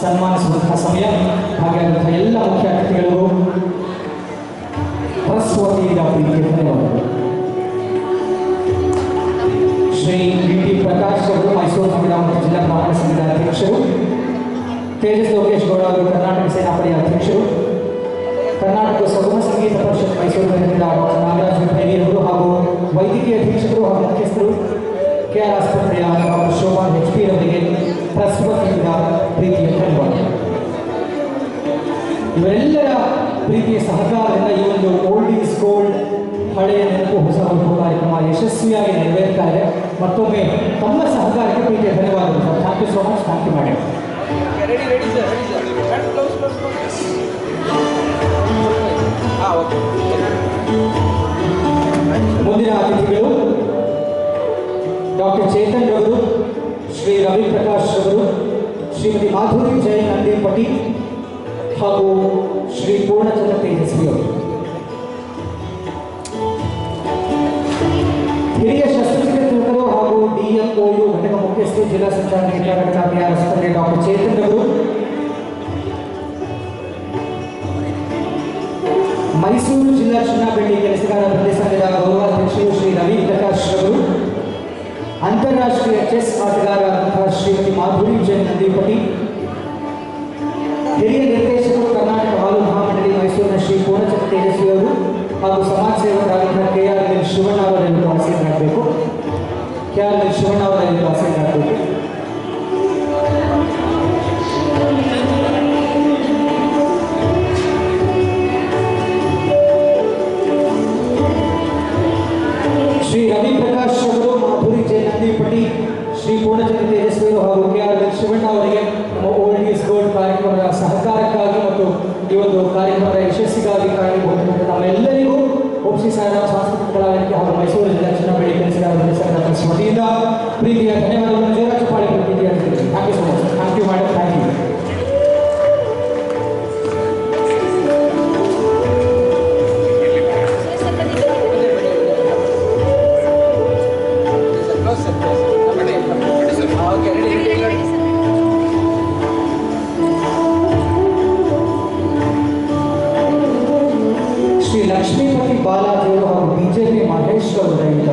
ಸನ್ಮಾನಿಸುವಂತಹ ಸಮಯ. ಹಾಗಾದಂತಹ ಎಲ್ಲ ಮುಖ್ಯ ಅತಿಥಿಗಳಿಗೂ ಟ್ರಸ್ಟ್ ಪ್ರೀತಿಯ ಧನ್ಯವಾದಗಳು. ಶ್ರೀ ವಿ.ಟಿ. ಪ್ರಕಾಶ್ ಅವರು ಮೈಸೂರು ಸಂವಿಧಾನ ಮತ್ತು ಜಿಲ್ಲಾ ಬ್ರಾಹ್ಮಣ ಸಂಘದ ಅಧ್ಯಕ್ಷರು, ತೇಜಸ್ ಲೋಕೇಶ್ ಗೌಡ ಅವರು ಕರ್ನಾಟಕ ಸೇನಾಪಡೆಯ ಅಧ್ಯಕ್ಷರು, ಕರ್ನಾಟಕ ಸುಗಮ ಸಂಗೀತ ಪರಿಷತ್ ಮೈಸೂರು ಘಟಕದ ಡಾಕ್ಟರ್ ನಾಗರಾಜ್ ಅವರು ಹಾಗೂ ವೈದ್ಯಕೀಯ ಅಧೀಕ್ಷಕರು ಹಾಗೂ ಮುಖ್ಯಸ್ಥರು ಕೆಆರ್ ಆಸ್ಪತ್ರೆಯ ಡಾಕ್ಟರ್ ಶೋಭಾ HP ಅವರಿಗೆ ಟ್ರಸ್ಟ್ ವತಿಯಿಂದ ಪ್ರೀತಿಯ ಧನ್ಯವಾದಗಳು. ಇವರೆಲ್ಲರ ಪ್ರೀತಿಯ ಸಹಕಾರದಿಂದ ಈ ಒಂದು ಓಲ್ಡ್ ಈಸ್ ಗೋಲ್ಡ್, ಹಳೆಯ ನೆನಪು ಹೊಸ ಹೊರಟು ಕಾರ್ಯಕ್ರಮ ಯಶಸ್ವಿಯಾಗಿ ನೆರವೇರ್ತಾ ಇದೆ. ಮತ್ತೊಮ್ಮೆ ತಮ್ಮ ಸಹಕಾರಕ್ಕೆ ಪ್ರೀತಿಯ ಧನ್ಯವಾದಗಳು sir. Thank you so much. Thank you ಮಾಡಿ. ಮುಂದಿನ ಅತಿಥಿಗಳು ಡಾಕ್ಟರ್ ಚೇತನ್ ರವರು, ಶ್ರೀ ರವಿ ಪ್ರಕಾಶ್ ರವರು, ಶ್ರೀಮತಿ ಮಾಧುರಿ ಜೈನ್ ನಂದಿಪಟಿ ಹಾಗೂ ಶ್ರೀ ಪೂರ್ಣಚಂದ್ರ ತೇಜಸ್ವಿ ಅವರು. ಹಿರಿಯ ಶಸ್ತ್ರಚಿಕಿತ್ಸಕರು ಹಾಗೂ DMOU ಘಟಕ ಮುಖ್ಯಸ್ಥರು, ಜಿಲ್ಲಾ ಸಂಚಾರ ಘಟಕ ಕೆಆರ್ ಆಸ್ಪತ್ರೆ ಡಾಕ್ಟರ್ ಚೇತನ್ ರವರು, ಮೈಸೂರು ಜಿಲ್ಲಾ ಚಿನ್ನಬೆಳ್ಳಿ ಕೆಲಸಗಾರ ವೃತ್ತಿ ಸಂಘದ ಗೌರವಾಧ್ಯಕ್ಷರು ಶ್ರೀ ರವಿ ಪ್ರಕಾಶ್ ರವರು, ಅಂತಾರಾಷ್ಟ್ರೀಯ ಚೆಸ್ ಆಟಗಾರರಾದಂತಹ ಶ್ರೀಮತಿ ಮಾಧುರಿ ಜೈನ್ ನಂದಿಪಟಿ, ಹಿರಿಯ ನಿರ್ದೇಶಕರು ಕರ್ನಾಟಕ ಹಾಲು ಮಹಾಮಂಡಳಿ ಮೈಸೂರಿನ ಶ್ರೀ ಪೂರ್ಣಚಂದ್ರ ತೇಜಸ್ವಿ ಅವರು ಹಾಗೂ ಸಮಾಜ ಸೇವಕರಾದಂತಹ KR ಶಿವಣ್ಣ ಅವರನ್ನು ಆಸೀನರಾಗಬೇಕು. KR ಶಿವಣ್ಣ ಅವರನ್ನು ಆಸೀನರಾಗಬೇಕು. ಶ್ರೀ ರವಿ ಪ್ರಕಾಶ್ ಅವರು, ಮಾಧುರಿ ಜೈನ್ ನಂದಿಪಟಿ, ಶ್ರೀ ಪೂರ್ಣಚಂದ್ರ ತೇಜಸ್ವಿ ಹಾಗೂ KR ಶಿವಣ್ಣ ಅವರಿಗೆ ನಮ್ಮ ಓಲ್ಡ್ ಈಸ್ ಗೋಲ್ಡ್ ಕಾರ್ಯಕ್ರಮದ ಸಹಕಾರಕ್ಕಾಗಿ ಮತ್ತು ಈ ಒಂದು ಕಾರ್ಯಕ್ರಮದ ಯಶಸ್ಸಿಗಾಗಿ ಕಾರಣೀಭೂತರಾದ ನಮ್ಮೆಲ್ಲರಿಗೂ OPC ಸಾಯಿರಾಮ ಸಾಂಸ್ಕೃತಿಕ ಕಲಾವೇದಿಕೆ ಹಾಗೂ ಮೈಸೂರು ಜಿಲ್ಲಾ ಚಿನ್ನಬೆಳ್ಳಿ ಕೆಲಸಗಾರ ವೃತ್ತಿ ಸಂಘದ ಟ್ರಸ್ಟ್ ವತಿಯಿಂದ ಪ್ರೀತಿಯ ಧನ್ಯವಾದಗಳನ್ನು ಜೋರಾಗಿ ಚಪ್ಪಾಳೆ ಪ್ರೀತಿಯ thank you so much. Thank you madam. Thank you. Shri Lakshmipathi ಬಾಲಾಜಿಯವರು ಹಾಗೂ BJP ಮಹೇಶ್ ಅವರು ದಯವಿಟ್ಟು